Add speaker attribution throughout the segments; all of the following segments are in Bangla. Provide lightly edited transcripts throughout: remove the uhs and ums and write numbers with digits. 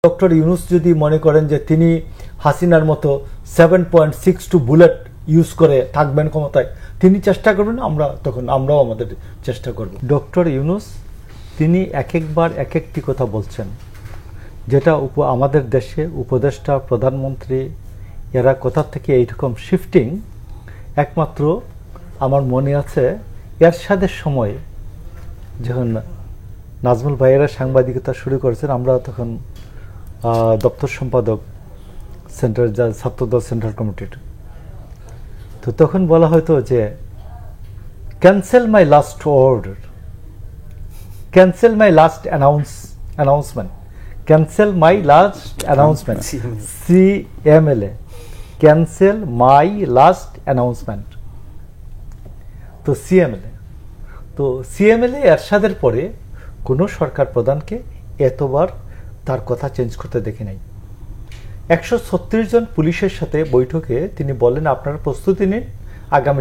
Speaker 1: ডক্টর ইউনূস যদি মনে করেন যে তিনি হাসিনার মতো 7.62 বুলেট ইউজ করে থাকবেন ক্ষমতায়, তিনি চেষ্টা করবেন, আমরাও আমাদের চেষ্টা করব। ডক্টর ইউনূস তিনি এক একবার এক একটি কথা বলছেন, যেটা আমাদের দেশে উপদেষ্টা, প্রধানমন্ত্রী এরা কোথা থেকে এইরকম শিফটিং, একমাত্র আমার মনে আছে এরশাদের সময় যখন নাজমুল ভাইয়েরা সাংবাদিকতা শুরু করেছেন, আমরা তখন দপ্তর সম্পাদক ছাত্রদল সেন্ট্রাল কমিটির। তো তখন বলা হয়তো যে ক্যান্সেল মাই লাস্ট অর্ডার, ক্যান্সেল মাই লাস্ট অ্যানাউন্সমেন্ট, ক্যান্সেল মাই লাস্ট অ্যানাউন্সমেন্ট, CMLA, ক্যান্সেল মাই লাস্ট অ্যানাউন্সমেন্ট। তো CMLA এরশাদের পরে কোনো সরকার প্রধানকে এতবার তার কথা চেঞ্জ করতে দেখি নাই। 136 জন পুলিশের সাথে বৈঠকে তিনি বলেন, আপনারা প্রস্তুতি নিন, আগামী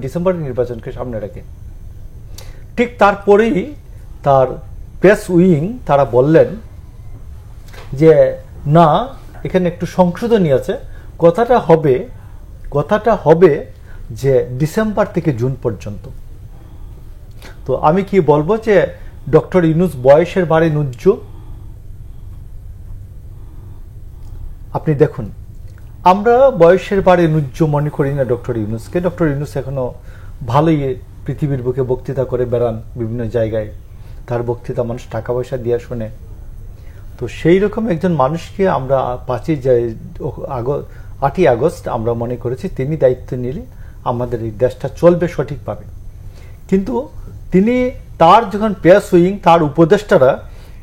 Speaker 1: ডিসেম্বর নির্বাচনকে সামনে রেখে। ঠিক তারপরেই তার প্রেস উইং তারা বললেন যে না, এখানে একটু সংশোধনী আছে, কথাটা হবে যে ডিসেম্বর থেকে জুন পর্যন্ত। তো আমি কি বলবো যে ডক্টর ইউনূস বয়সের ভারে নুজ্জ। আপনি দেখুন, আমরা বয়সের ভারে নুজ্জ মনে করি না ডক্টর ইউনূসকে। ডক্টর ইউনূস এখনো ভালোই পৃথিবীর বুকে বক্তৃতা করে বেড়ান বিভিন্ন জায়গায়, তার বক্তৃতা মানুষ টাকা পয়সা দিয়ে শোনে। তো সেই রকম একজন মানুষকে আমরা 8ই আগস্ট আমরা মনে করেছি তিনি দায়িত্ব নিলে আমাদের এই দেশটা চলবে সঠিকভাবে। কিন্তু তিনি তার যখন প্রেস উইং, তার উপদেষ্টারা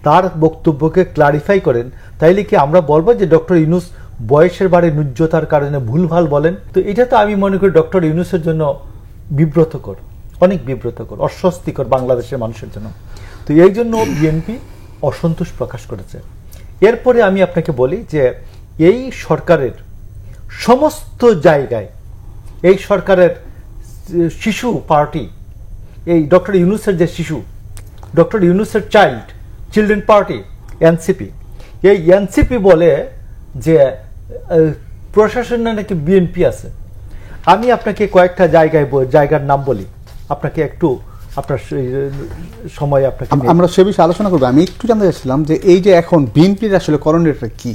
Speaker 1: তার বক্তব্যকে ক্লারিফাই করেন, তাইলে কি আমরা বলবো যে ডক্টর ইউনূস বয়সের ভারে নুজ্জতার কারণে ভুলভাল বলেন? তো এটা তো আমি মনে করি ডক্টর ইউনূসের জন্য বিব্রতকর, অনেক বিব্রতকর, অস্বস্তিকর বাংলাদেশের মানুষের জন্য। তো এই জন্য বিএনপি অসন্তোষ প্রকাশ করেছে। এরপরে আমি আপনাকে বলি যে এই সরকারের সমস্ত জায়গায়, এই সরকারের শিশু পার্টি, এই ডক্টর ইউনূসের যে শিশু, ডক্টর ইউনূসের চিলড্রেন পার্টি এনসিপি, এই এনসিপি বলে যে প্রশাসনে নাকি বিএনপি আছে। আমি আপনাকে কয়েকটা জায়গার নাম বলি, আপনাকে একটু আপনার সময় আপনাকে
Speaker 2: আমরা সে বিষয়ে আলোচনা করবো। আমি একটু জানতে চাচ্ছিলাম যে এই যে এখন বিএনপির আসলে করণীয়টা কি?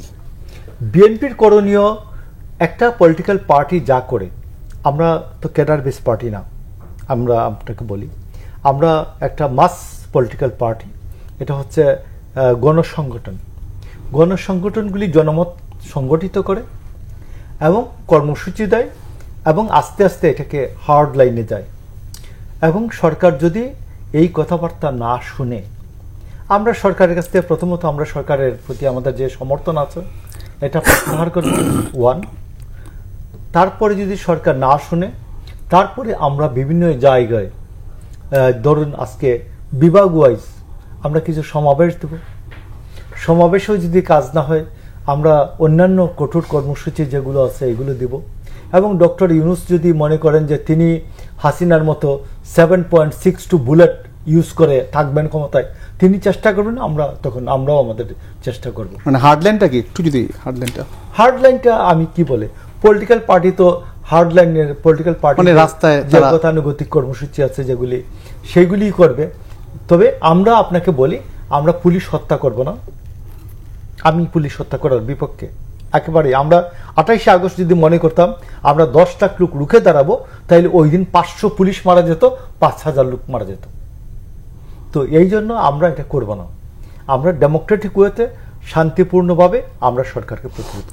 Speaker 2: বিএনপির
Speaker 1: করণীয়, একটা পলিটিক্যাল পার্টি যা করে, আমরা তো ক্যাডার বেস পার্টি না, আমরা আপনাকে বলি আমরা একটা মাস পলিটিক্যাল পার্টি। এটা হচ্ছে গণসংগঠনগুলি জনমত সংগঠিত করে এবং কর্মসূচি দেয় এবং আস্তে আস্তে এটাকে হার্ড লাইনে যায়। এবং সরকার যদি এই কথাবার্তা না শুনে, আমরা সরকারের কাছ থেকে প্রথমত আমরা সরকারের প্রতি আমাদের যে সমর্থন আছে এটা প্রত্যাহার করব, 1। তারপরে যদি সরকার না শুনে, তারপরে আমরা বিভিন্ন জায়গায়, ধরুন আজকে বিভাগ ওয়াইজ আমরা কিছু সমাবেশ দেব। সমাবেশেও যদি কাজ না হয়, আমরা অন্যান্য কঠোর কর্মসূচি যেগুলো আছে এগুলো দিব। এবং ডক্টর ইউনূস যদি মনে করেন যে তিনি হাসিনার মতো 7.62 বুলেট ইউজ করে থাকবেন ক্ষমতায়, তিনি চেষ্টা করবেন, আমরাও আমাদের চেষ্টা করব।
Speaker 2: মানে হার্ডলাইনটা কি একটু যদি
Speaker 1: হার্ডলাইনটা আমি কি বলে, পলিটিক্যাল পার্টি তো হার্ডলাইনের, পলিটিক্যাল পার্টি
Speaker 2: মানে রাস্তায়
Speaker 1: যে গতানুগতিক কর্মসূচি আছে যেগুলি, সেগুলি করবে। তবে আমরা আপনাকে বলি, আমরা পুলিশ হত্যা করব না, আমি পুলিশ হত্যা করার বিপক্ষে একেবারে। আমরা 28শে আগস্ট যদি মনে করতাম আমরা 10 লাখ লোক রুখে দাঁড়াবো, তাইলে ওই দিন 500 পুলিশ মারা যেত, 5000 লোক মারা যেত। তো এই জন্য আমরা এটা করব না। আমরা ডেমোক্রেটিক ওয়েতে শান্তিপূর্ণভাবে আমরা সরকারকে প্রতিরোধ